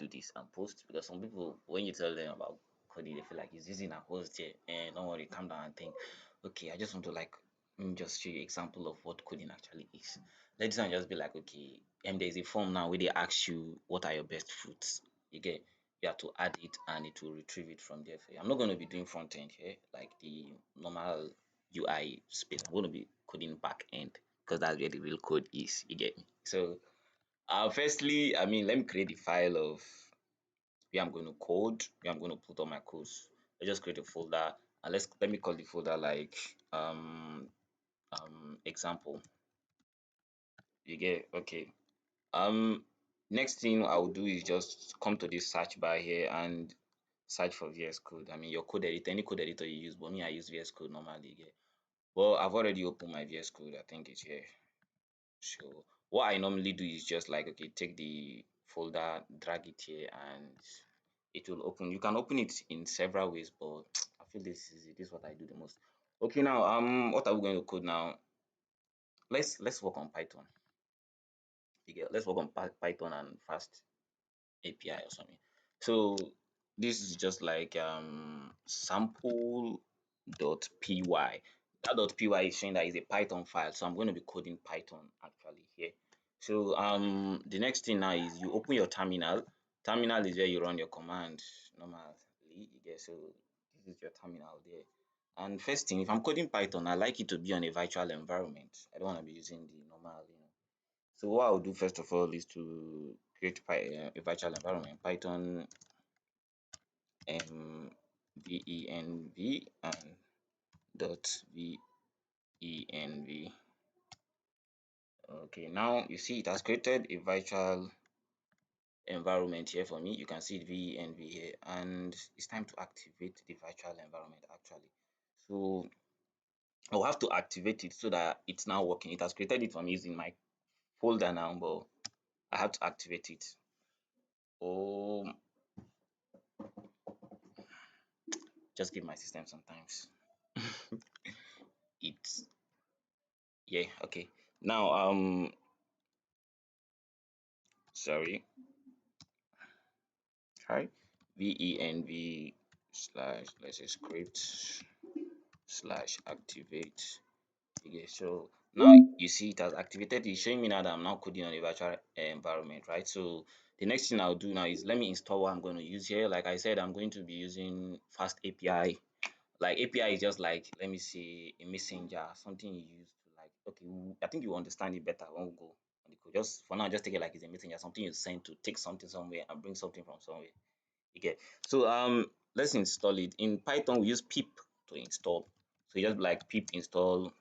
do this and post, because some people, when you tell them about coding, they feel like it's using a host here. And don't worry, calm down and think. Okay, I just want to like just show you example of what coding actually is. Let's not just be like, okay, there's a form now where they ask you what are your best fruits. You have to add it and it will retrieve it from there for you. I'm not going to be doing front end here, like the normal UI space. I'm going to be coding back end because that's where the real code is. You get me? So firstly, I mean, let me create the file of where I'm going to code, where I'm going to put all my codes. Let's just create a folder and let me call the folder like example. You get okay. Next thing I will do is just come to this search bar here and search for VS Code. I mean your code editor, any code editor you use, but me I use VS Code normally. Yeah. Well, I've already opened my VS Code. I think it's here. So what I normally do is just like, okay, take the folder, drag it here, and it will open. You can open it in several ways, but I feel this is what I do the most. Okay, now what are we going to code now? Let's work on Python. Let's work on Python and fast API or something. So this is just like sample.py. That .py is showing that is a Python file, so I'm going to be coding Python actually here. So the next thing now is you open your terminal. Terminal is where you run your command normally. So this is your terminal there. And first thing, if I'm coding Python, I like it to be on a virtual environment. I don't want to be using the normal, So what I'll do first of all is to create a virtual environment, Python venv and .venv. Okay, now you see it has created a virtual environment here for me. You can see venv here, and it's time to activate the virtual environment actually. So I'll have to activate it so that it's now working. It has created it for me using my folder now, but I have to activate it. Oh, just give my system sometimes. It's yeah, okay. Now sorry. Hi. venv slash, let's say, script slash activate. Okay, so now you see it has activated. It's showing me now that I'm now coding on a virtual environment, right? So the next thing I'll do now is let me install what I'm going to use here. Like I said, I'm going to be using FastAPI. Like API is just like, let me say, a messenger, something you use to like, okay, I think you understand it better when we go on the code. Just for now, just take it like it's a messenger, something you send to take something somewhere and bring something from somewhere. Okay, so let's install it. In Python, we use pip to install. So you just like pip install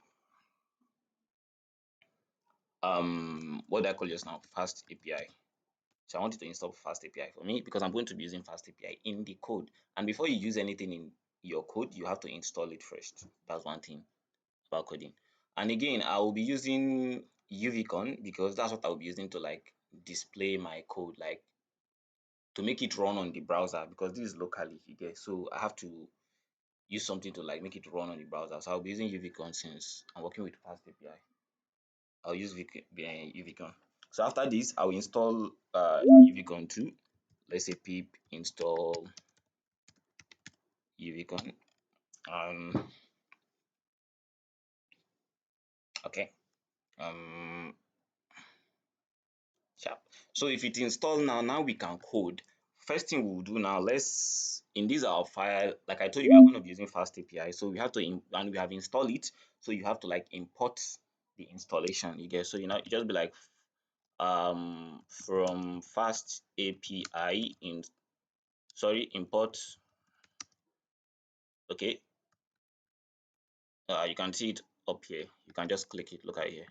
what do I call just now? FastAPI. So I want you to install FastAPI for me because I'm going to be using FastAPI in the code. And before you use anything in your code, you have to install it first. That's one thing about coding. And again, I will be using UVCon because that's what I'll be using to like display my code, like to make it run on the browser, because this is locally, you get. So I have to use something to like make it run on the browser. So I'll be using UVCon since I'm working with FastAPI. I'll use UVCon. So after this, I'll install UVCon 2. Let's say pip install UVCon. Okay. Sharp. So if it installed now we can code. First thing we'll do now, let's in this our file, like I told you, we are going to be using FastAPI. So we have to and we have installed it. So you have to like import the installation. You get, so you just be like from FastAPI import. Okay, you can see it up here. You can just click it. Look at here,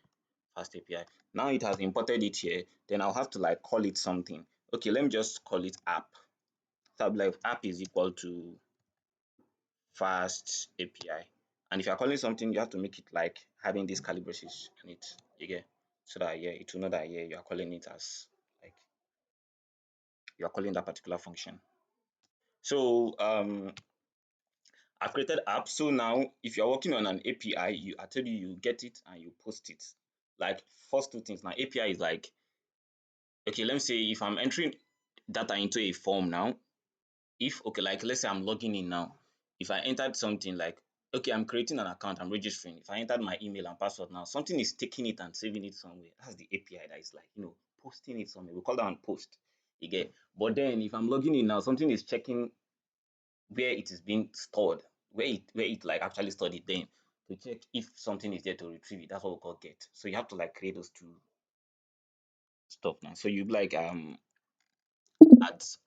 FastAPI. Now it has imported it here. Then I'll have to like call it something. Okay, let me just call it app. So I'll be like app is equal to FastAPI. And if you're calling something, you have to make it like having this curly braces on it. You get, so that yeah, it will know that yeah, you are calling it as like you are calling that particular function. So I've created app. So now if you're working on an API, I tell you get it and you post it. Like first two things. Now API is like, okay, let me say if I'm entering data into a form now. If okay, like let's say I'm logging in now, if I entered something like, okay, I'm creating an account, I'm registering. If I entered my email and password now, something is taking it and saving it somewhere. That's the API that is like, posting it somewhere. We call that one post. You get. But then if I'm logging in now, something is checking where it is being stored, where it like actually stored it, then to check if something is there to retrieve it. That's what we call get. So you have to like create those two stuff now. So you like add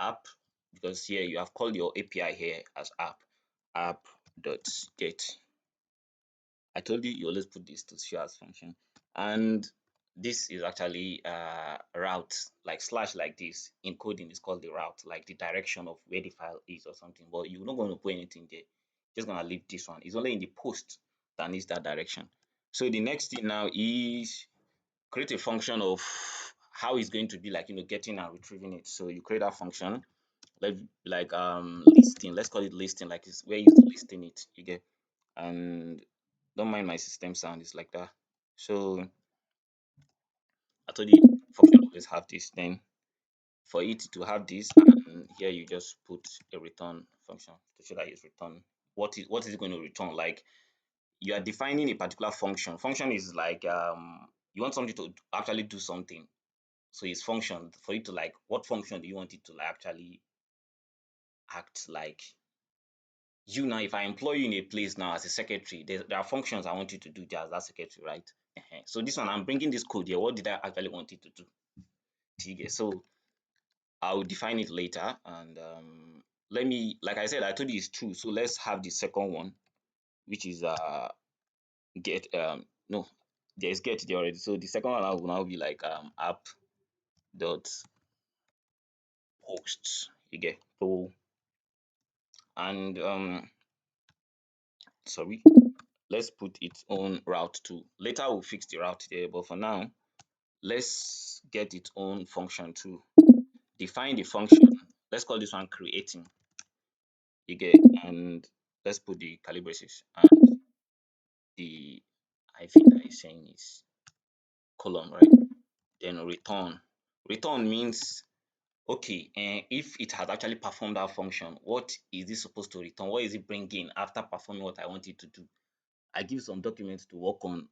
app, because here you have called your API here as app dot get. I told you always put this to show as function, and this is actually route, like slash like this in coding is called the route, like the direction of where the file is or something. But you're not going to put anything there. Just gonna leave this one. It's only in the post that needs that direction. So the next thing now is create a function of how it's going to be like, getting and retrieving it. So you create that function like listing. Let's call it listing, like it's where you're listing it. You get. And don't mind my system sound, it's like that. So I told you function always have this. Then for it to have this, and here you just put a return function to show that it's return. What is it going to return? Like you are defining a particular function. Function is like you want something to actually do something. So it's function for you to like, what function do you want it to like actually act like? You now, if I employ you in a place now as a secretary, there are functions I want you to do there as that secretary, right? So this one, I'm bringing this code here. What did I actually want it to do? Okay, so I'll define it later. And let me, like I said, I told you it's true. So let's have the second one, which is get no, there's get there already. So the second one will now be like app dot post. You get. So and sorry, let's put its own route too. Later we'll fix the route there, but for now let's get its own function too. Define the function. Let's call this one creating. You get. And let's put the curly braces, and the hyphen that is saying is colon, right? Then return means, okay, and if it has actually performed that function, what is it supposed to return? What is it bringing after performing what I want it to do? I give some documents to work on.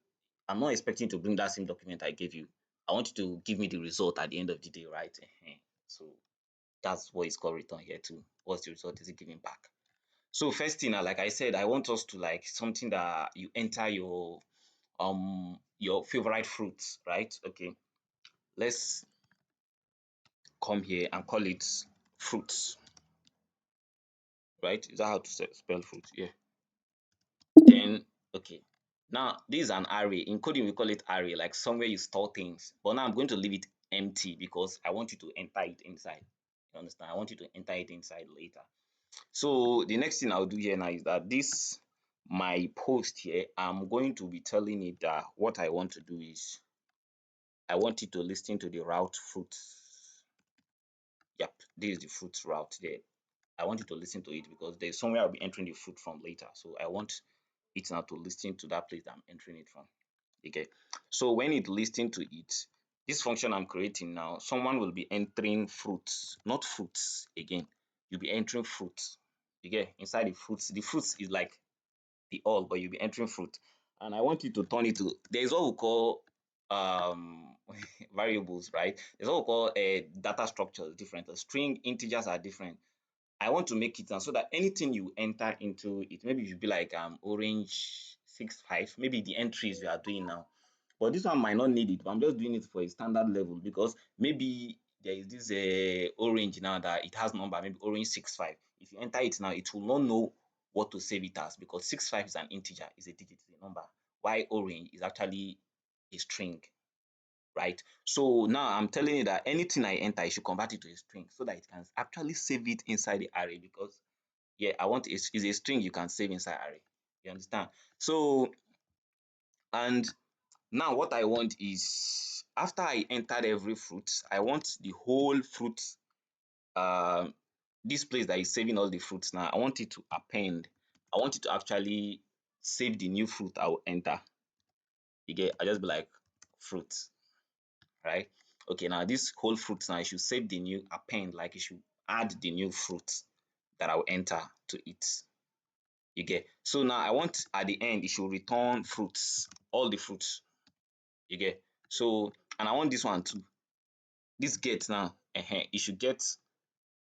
I'm not expecting to bring that same document I gave you. I want you to give me the result at the end of the day, right? So that's what is called return here too. What's the result? Is it giving back? So first thing, like I said, I want us to like something that you enter your favorite fruits, right? Okay, let's come here and call it fruits, right? Is that how to spell fruit? Yeah. Then okay, now this is an array. In coding we call it array, like somewhere you store things. But now I'm going to leave it empty because I want you to enter it inside. You understand? I want you to enter it inside later. So the next thing I'll do here now is that this my post here, I'm going to be telling it that what I want to do is I want it to listen to the route fruits. Yep, this is the fruits route there. I want it to listen to it because there's somewhere I'll be entering the fruit from later. So I want it now to listen to that place that I'm entering it from. Okay. So when it listens to it, this function I'm creating now, someone will be entering fruits, not fruits again. You'll be entering fruits. Okay, inside the fruits. The fruits is like the all, but you'll be entering fruit. And I want you to turn it to, there's what we call variables, right? There's what we call data structures different. A string integers are different. I want to make it so that anything you enter into it, maybe it should be like orange 65, maybe the entries we are doing now. But this one might not need it, but I'm just doing it for a standard level because maybe there is this orange now that it has number, maybe orange 65. If you enter it now, it will not know what to save it as because 65 is an integer, is a digit, is a number. Why orange is actually a string, right? So now I'm telling you that anything I enter, I should convert it to a string so that it can actually save it inside the array because yeah, I want is a string you can save inside array. You understand? So and now what I want is after I entered every fruit, I want the whole fruit um this place that is saving all the fruits now, I want it to append. I want it to actually save the new fruit I will enter. You get, I just be like fruit, right? Okay, now this whole fruits now, you should save the new append, like you should add the new fruits that I will enter to it. You get. So now I want at the end it should return fruits, all the fruits. You get. So and I want this one too. This get now, it should get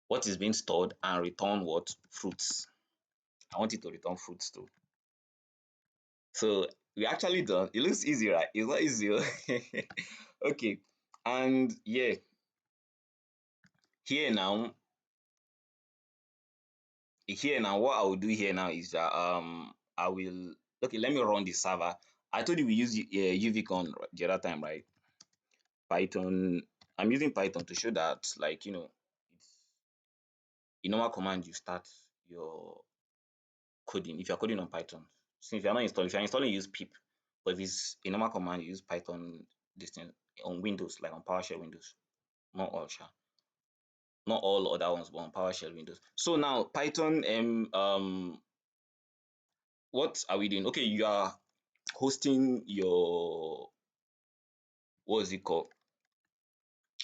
what is being stored and return what? Fruits. I want it to return fruits too. So we actually done. It looks easy, right? It's not easy. Okay. And yeah, here now, what I will do here now is that I will, okay, let me run the server. I told you we use UVCon the other time, right? Python. I'm using Python to show that, like, it's a normal command you start your coding if you're coding on Python. So if you're installing, use pip. But if it's a normal command, you use Python this thing on Windows, like on PowerShell Windows. Not all sha. Not all other ones, but on PowerShell Windows. So now Python what are we doing? Okay, you are hosting your, what is it called?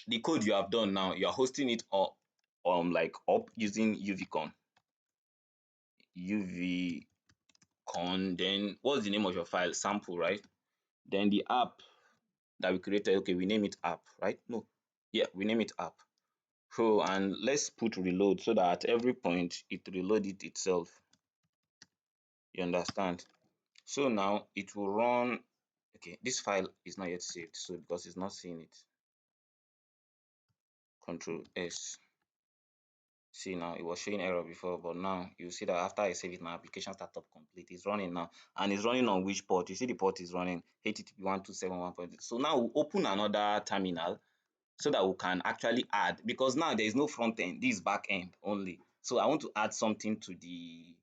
The code you have done now, you are hosting it up like up using UVCon. UVCon, then what's the name of your file? Sample, right? Then the app that we created, okay, we name it app, right? No, yeah, we name it app. So and let's put reload so that at every point it reload it itself. You understand? So now it will run. Okay, this file is not yet saved, so because it's not seeing it, Control S. See, now it was showing error before, but now you see that after I save it, my application startup complete. It's running now, and it's running on which port? You see the port is running HTTP 127.1.0. So now we'll open another terminal so that we can actually add, because now there is no front end, this is back end only. So I want to add something to the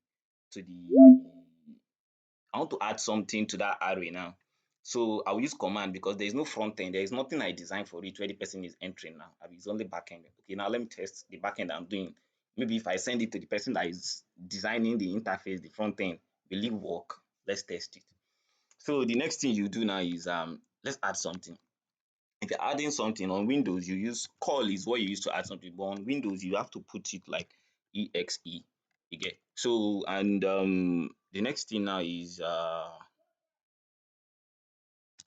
I want to add something to that array now. So I'll use command because there is no front end. There is nothing I designed for it where the person is entering now. It's only backend. Okay, now let me test the backend I'm doing. Maybe if I send it to the person that is designing the interface, the front end, will it work? Let's test it. So the next thing you do now is let's add something. If you're adding something on Windows, you use call is what you use to add something, but on Windows you have to put it like exe. You get. So and the next thing now is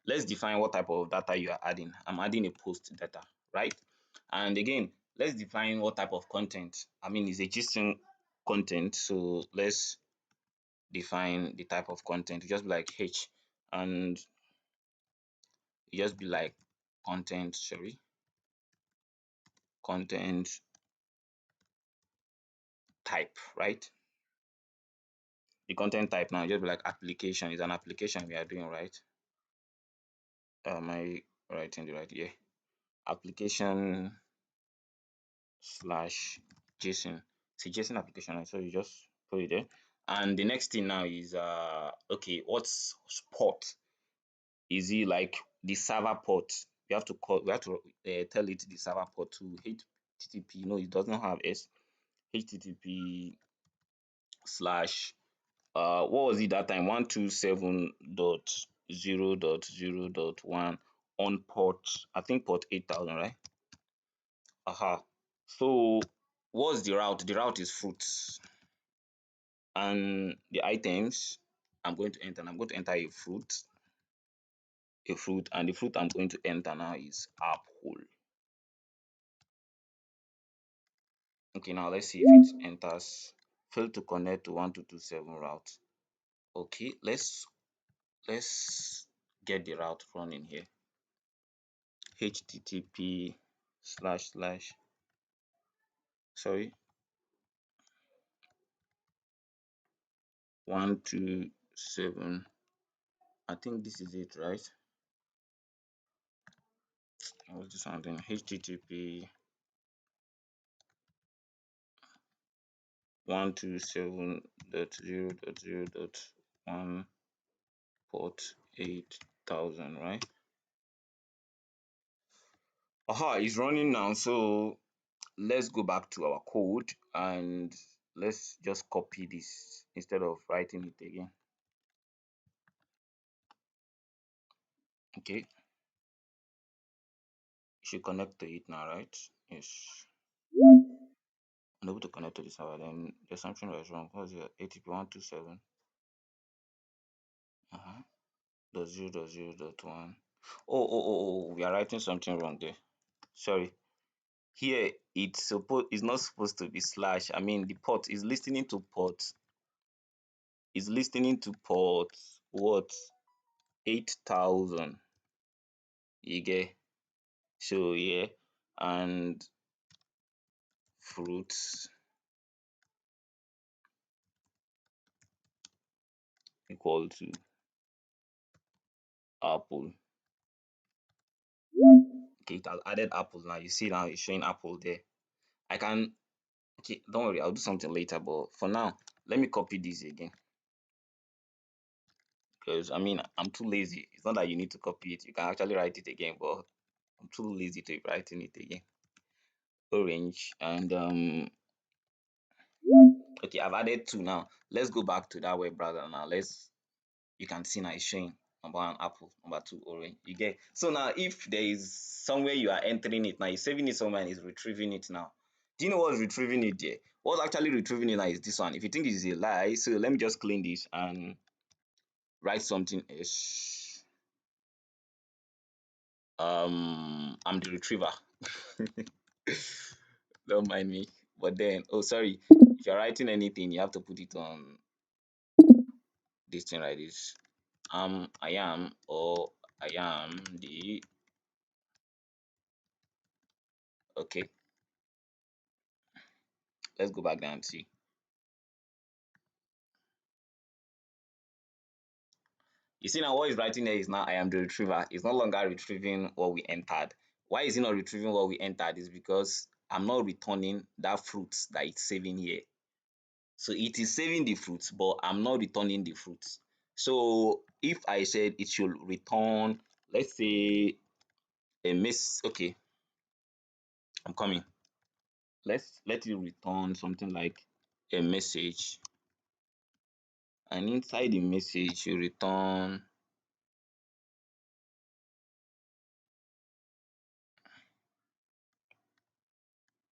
let's define what type of data you are adding. I'm adding a post data, right? And again, let's define what type of content. I mean, it's a JSON content, so let's define the type of content. Just be like H, and just be like content, sorry, content type, right? The content type now just be like application. Is an application we are doing, right? Am I writing the right? Yeah, application slash JSON. It's a JSON application, so you just put it there. And the next thing now is okay, what's port? Is it like the server port? We have to tell it the server port to HTTP. No, it does not have S. HTTP slash what was it that time? 127.0.0.1 on port, I think port 8000, right? Aha. So what's the route? The route is fruits, and the items I'm going to enter. I'm going to enter a fruit, and the fruit I'm going to enter now is apple. Okay, now let's see if it enters. Failed to connect to 1227 route. Okay, let's get the route running here. HTTP slash slash, sorry, 127. I think this is it, right? What's this one then? HTTP 127.0.0.1 port 8000, right? Aha, it's running now. So let's go back to our code and let's just copy this instead of writing it again. Okay, should connect to it now, right? Yes. Unable to connect to the server, then the assumption was wrong. What was it? ATP 127. Uh-huh. .0.0.1. Oh, we are writing something wrong there. Sorry. Here it's not supposed to be slash. I mean the port is listening to port. Is listening to port what? 8,000. You get, so yeah, and fruits equal to apple. Okay, it has added apple now. You see now it's showing apple there. I can, okay, don't worry, I'll do something later, but for now, let me copy this again. Because I mean I'm too lazy. It's not that you need to copy it, you can actually write it again, but I'm too lazy to writing it again. Orange and okay, I've added two now. Let's go back to that web browser now. You can see now it's showing number one apple, number two orange. You get, so now if there is somewhere you are entering it now, you're saving it somewhere and it's retrieving it now. Do you know what's retrieving it there? What's actually retrieving it now is this one. If you think it's a lie, so let me just clean this and write something else. I'm the retriever. Don't mind me. But then, oh sorry, if you're writing anything, you have to put it on this thing like this. I am, or I am the, okay. Let's go back down and see. You see now what is writing there is now I am the retriever. It's no longer retrieving what we entered. Why is it not retrieving what we entered? Is because I'm not returning that fruit that it's saving here. So it is saving the fruits, but I'm not returning the fruits. So if I said it should return, let's say a miss, okay, I'm coming. Let it return something like a message, and inside the message you return